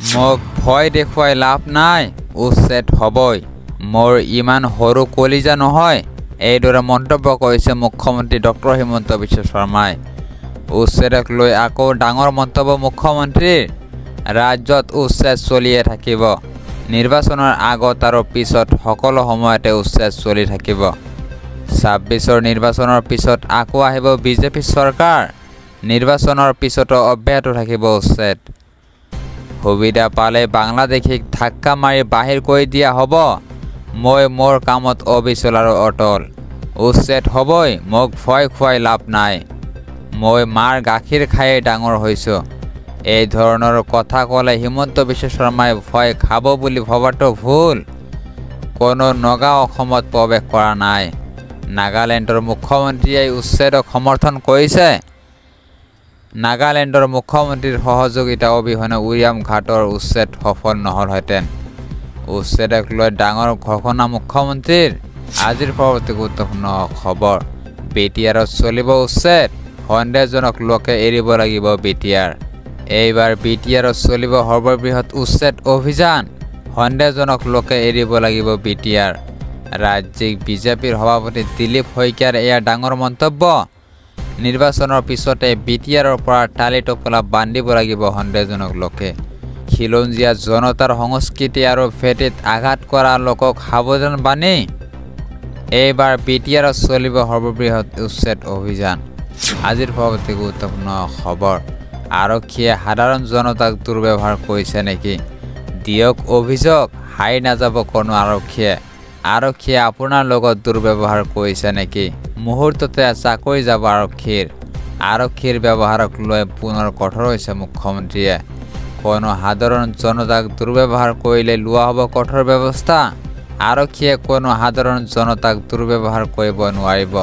মোক ভয় দেখুৱাই লাভ নাই, উচ্ছেদ হ'বই। মোৰ ইমান সৰু কলিজা নহয়, এইদৰে মন্তব্য কৰিছে মুখ্যমন্ত্ৰী ডক্টৰ হিমন্ত বিশ্ব শৰ্মাই। উচ্ছেদক লৈ আকৌ ডাঙৰ মন্তব্য মুখ্যমন্ত্ৰীৰ। ৰাজ্যত উচ্ছেদ চলিয়ে থাকিব। নিৰ্বাচনৰ আগত আৰু পিছত সকলো সময়তে উচ্ছেদ চলি থাকিব। ২৬ৰ নিৰ্বাচনৰ পিছত আকৌ আহিব বিজেপি চৰকাৰ। নিৰ্বাচনৰ পিছতো অব্যাহত থাকিব উচ্ছেদ। সুবিধা পালে বাংলাদেশীক ধাক্কা মাৰি বাহিৰ কৰি দিয়া হ'ব। মই মোৰ কামত অবিচল আৰু অটল। উচ্ছেদ হ'বই, মোক ভয় খুৱাই লাভ নাই। মই মাৰ গাখীৰ খায়ে ডাঙৰ হৈছোঁ। এই ধৰণৰ কথা ক'লে হিমন্ত বিশ্ব শৰ্মাই ভয় খাব বুলি ভবাটো ভুল। কোনো নগা অসমত প্ৰৱেশ কৰা নাই। নাগালেণ্ডৰ মুখ্যমন্ত্ৰীয়ে উচ্ছেদক সমৰ্থন কৰিছে। নাগালেণ্ডৰ মুখ্যমন্ত্ৰীৰ সহযোগিতা অবিহনে উৰিয়াম ঘাটৰ উচ্ছেদ সফল নহ'লহেঁতেন। উচ্ছেদক লৈ ডাঙৰ ঘোষণা মুখ্যমন্ত্ৰীৰ। আজিৰ পৰৱৰ্তী গুৰুত্বপূৰ্ণ খবৰ, বিটিআৰত চলিব উচ্ছেদ। সন্দেহজনক লোকে এৰিব লাগিব বিটিআৰ। এইবাৰ বিটিআৰত চলিব সৰ্ববৃহৎ উচ্ছেদ অভিযান। সন্দেহজনক লোকে এৰিব লাগিব বিটিআৰ। ৰাজ্যিক বিজেপিৰ সভাপতি দিলীপ শইকীয়াৰ এয়া ডাঙৰ মন্তব্য। নিৰ্বাচনৰ পিছতে বিটিআৰৰ পৰা টালি টোপোলা বান্ধিব লাগিব সন্দেহজনক লোকে। খিলঞ্জীয়া জনতাৰ সংস্কৃতি আৰু ভেটিত আঘাত কৰা লোকক সাৱধান বাণী। এইবাৰ বিটিআৰত চলিব সৰ্ববৃহৎ উচ্ছেদ অভিযান। আজিৰ পৰৱৰ্তী গুৰুত্বপূৰ্ণ খবৰ, আৰক্ষীয়ে সাধাৰণ জনতাক দুৰ্ব্যৱহাৰ কৰিছে নেকি? দিয়ক অভিযোগ, হাই নাযাব কোনো আৰক্ষীয়ে। আৰক্ষীয়ে আপোনাৰ লগত দুৰ্ব্যৱহাৰ কৰিছে নেকি? মুহূৰ্ততে চাকৰি যাব আৰক্ষীৰ। আৰক্ষীৰ ব্যৱহাৰক লৈ পুনৰ কঠোৰ হৈছে মুখ্যমন্ত্ৰীয়ে। কোনো সাধাৰণ জনতাক দুৰ্ব্যৱহাৰ কৰিলে লোৱা হ'ব কঠোৰ ব্যৱস্থা। আৰক্ষীয়ে কোনো সাধাৰণ জনতাক দুৰ্ব্যৱহাৰ কৰিব নোৱাৰিব।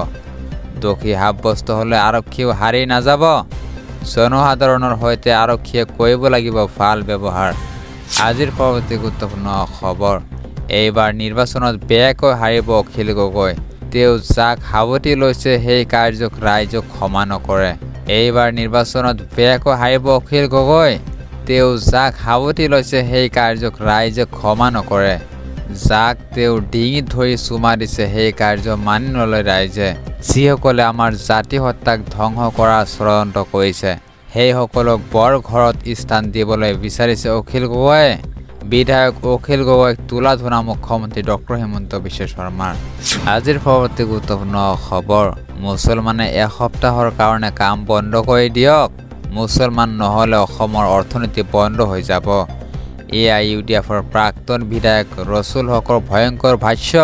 দোষী সাব্যস্ত হ'লে আৰক্ষীও হাৰি নাযাব। জনসাধাৰণৰ সৈতে আৰক্ষীয়ে কৰিব লাগিব ভাল ব্যৱহাৰ। আজিৰ পৰৱৰ্তী গুৰুত্বপূৰ্ণ খবৰ, এইবাৰ নিৰ্বাচনত বেয়াকৈ হাৰিব অখিল গগৈ। তেওঁ যাক সাৱটি লৈছে সেই কাৰ্যক ৰাইজক ক্ষমা নকৰে। এইবাৰ নিৰ্বাচনত বেয়াকৈ হাৰিব অখিল গগৈ। তেওঁ যাক সাৱটি লৈছে সেই কাৰ্যক ৰাইজে ক্ষমা নকৰে। যাক তেওঁ ডিঙিত ধৰি চুমা দিছে সেই কাৰ্য মানি নলয় ৰাইজে। যিসকলে আমাৰ জাতি হত্যাক ধ্বংস কৰাৰ ষড়যন্ত্ৰ কৰিছে সেইসকলক বৰ ঘৰত স্থান দিবলৈ বিচাৰিছে অখিল গগৈয়ে। বিধায়ক অখিল গগৈক তোলা ধুনা মুখ্যমন্ত্ৰী ডক্টৰ হিমন্ত বিশ্ব শৰ্মাৰ। আজিৰ পৰৱৰ্তী গুৰুত্বপূৰ্ণ খবৰ, মুছলমানে এসপ্তাহৰ কাৰণে কাম বন্ধ কৰি দিয়ক। মুছলমান নহ'লে অসমৰ অৰ্থনীতি বন্ধ হৈ যাব। AIUDFৰ প্ৰাক্তন বিধায়ক ৰছুল হকৰ ভয়ংকৰ ভাষ্য।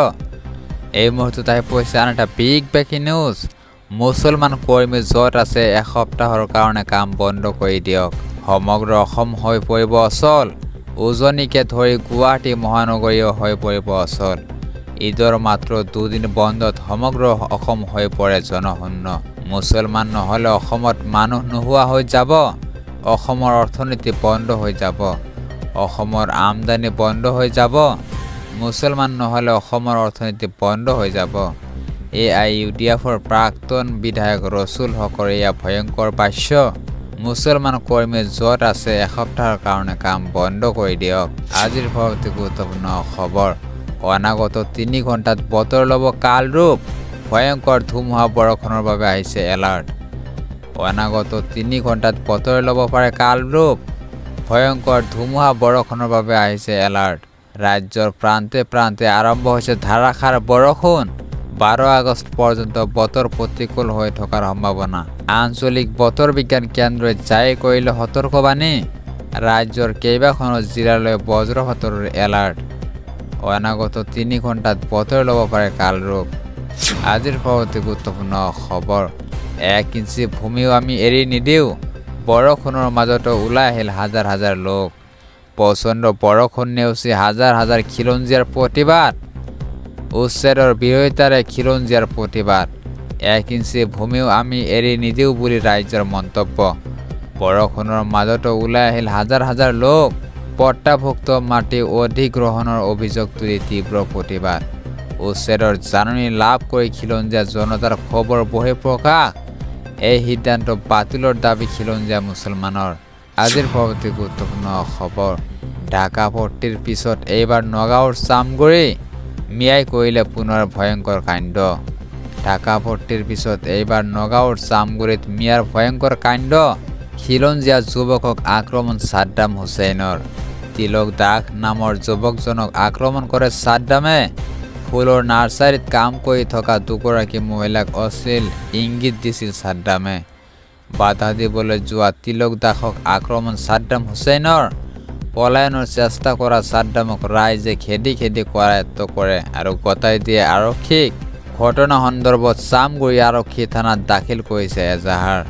এই মুহূৰ্তত আহি পৰিছে আন এটা বিগ ব্ৰেকিং নিউজ। মুছলমান কৰ্মী য'ত আছে এসপ্তাহৰ কাৰণে কাম বন্ধ কৰি দিয়ক। সমগ্ৰ অসম হৈ পৰিব অচল। উজনিকে ধৰি গুৱাহাটী মহানগৰীও হৈ পৰিব অচল। ঈদৰ মাত্ৰ দুদিন বন্ধত সমগ্ৰ অসম হৈ পৰে জনশূন্য। মুছলমান নহ'লে অসমত মানুহ নোহোৱা হৈ যাব। অসমৰ অৰ্থনীতি বন্ধ হৈ যাব। অসমৰ আমদানি বন্ধ হৈ যাব। মুছলমান নহ'লে অসমৰ অৰ্থনীতি বন্ধ হৈ যাব। AIUDFৰ প্ৰাক্তন বিধায়ক ৰছুল হকৰ এয়া ভয়ংকৰ ভাষ্য। মুছলমান কৰ্মী য'ত আছে এসপ্তাহৰ কাৰণে কাম বন্ধ কৰি দিয়ক। আজিৰ পৰৱৰ্তী গুৰুত্বপূৰ্ণ খবৰ, অনাগত ৩ ঘণ্টাত বতৰ ল'ব কাল ৰূপ। ভয়ংকৰ ধুমুহা বৰষুণৰ বাবে আহিছে এলাৰ্ট। অনাগত ৩ ঘণ্টাত বতৰ ল'ব পাৰে কাল ৰূপ। ভয়ংকৰ ধুমুহা বৰষুণৰ বাবে আহিছে এলাৰ্ট। ৰাজ্যৰ প্ৰান্তে প্ৰান্তে আৰম্ভ হৈছে ধাৰাসাৰ বৰষুণ। 12 আগষ্ট পৰ্যন্ত বতৰ প্ৰতিকূল হৈ থকাৰ সম্ভাৱনা। আঞ্চলিক বতৰ বিজ্ঞান কেন্দ্ৰই জাৰি কৰিলে সতৰ্কবাণী। ৰাজ্যৰ কেইবাখনো জিলালৈ বজ্ৰপাতৰ এলাৰ্ট। অনাগত ৩ ঘণ্টাত বতৰ ল'ব পাৰে কাল ৰূপ। আজিৰ পৰৱৰ্তী গুৰুত্বপূৰ্ণ খবৰ, 1 ইঞ্চি ভূমিও আমি এৰি নিদিওঁ। বৰষুণৰ মাজতো ওলাই আহিল হাজাৰ হাজাৰ লোক। প্ৰচণ্ড বৰষুণ নেওচি হাজাৰ হাজাৰ খিলঞ্জীয়াৰ প্ৰতিবাদ। উচ্ছেদৰ বিৰোধিতাৰে খিলঞ্জীয়াৰ প্ৰতিবাদ। 1 ইঞ্চি ভূমিও আমি এৰি নিদিওঁ বুলি ৰাইজৰ মন্তব্য। বৰষুণৰ মাজতো ওলাই আহিল হাজাৰ হাজাৰ লোক। পট্টাভুক্ত মাটি অধিগ্ৰহণৰ অভিযোগ তুলি তীব্ৰ প্ৰতিবাদ। উচ্ছেদৰ জাননী লাভ কৰি খিলঞ্জীয়া জনতাৰ খবৰ বহিঃপ্ৰকাশ। এই সিদ্ধান্ত বাতিলৰ দাবী খিলঞ্জীয়া মুছলমানৰ। আজিৰ পৰৱৰ্তী গুৰুত্বপূৰ্ণ খবৰ, ঢাকা ভৰ্তিৰ পিছত এইবাৰ নগাঁৱৰ চামগুৰি মিয়াই কৰিলে পুনৰ ভয়ংকৰ কাণ্ড ঢাকা ভৰ্তিৰ পিছত এইবাৰ নগাঁৱৰ চামগুৰিত মিয়াৰ ভয়ংকৰ কাণ্ড খিলঞ্জীয়া যুৱকক আক্ৰমণ সাদ্দাম হুছেইনৰ তিলক দাস নামৰ যুৱকজনক আক্ৰমণ কৰে সাদ্দামে ফুলৰ নাৰ্চাৰীত কাম কৰি থকা দুগৰাকী মহিলাক অশ্লীল ইংগিত দিছিল সাদ্দামে বাধা দিবলৈ যোৱা তিলক দাসক আক্ৰমণ সাদ্দাম হুছেইনৰ পলায়নৰ চেষ্টা কৰা সাদ্দামক ৰাইজে খেদি কৰায়ত্ব কৰে আৰু গতাই দিয়ে আৰক্ষীক ঘটনা সন্দৰ্ভত চামগুৰি আৰক্ষী থানাত দাখিল কৰিছে এজাহাৰ